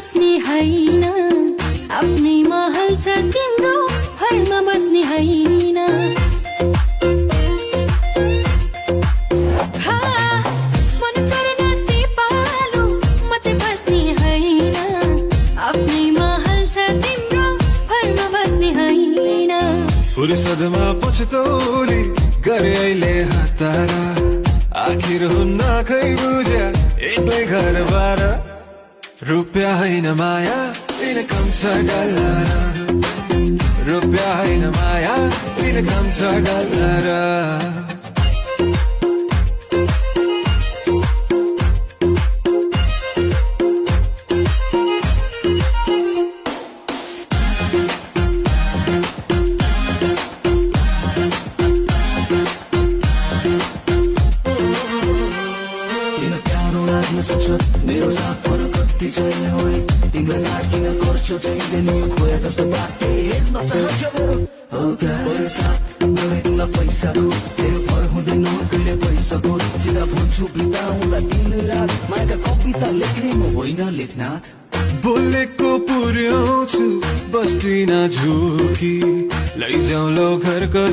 बस्ने हैन, आफ्नै महल छ तिम्रो घरमा बस्ने हैन। मन चढ्न सिपालु म चाहिँ बस्ने हैन, आफ्नै महल छ तिम्रो घरमा बस्ने हैन। फुर्सदमा पछतौली गरे अहिले हतारा, आखिर हुन्न खै बुझ्या एक्लै घरबार। रुपियाँ होइन माया इनकम छ डलर, रुपियाँ होइन माया इनकम छ डलर। मेरो साथ पर कति छैन होइ, तिमीलाई लागिन गर्छु जहिले नि खोया जस्तो बाटे हेर्न चाहन्छु हो क्या। मेरो साथ गरे तिमीलाई पैसाको मेरो भर हुँदैन कहिले पैसाको, सिधा भन्छु बिताउँला दिन रात मायाका कविता लेख्ने म होइन लेखनाथ। बोलेको पुर्याउँछु बस्दिन झुकी, लैजाउँ लौ घरको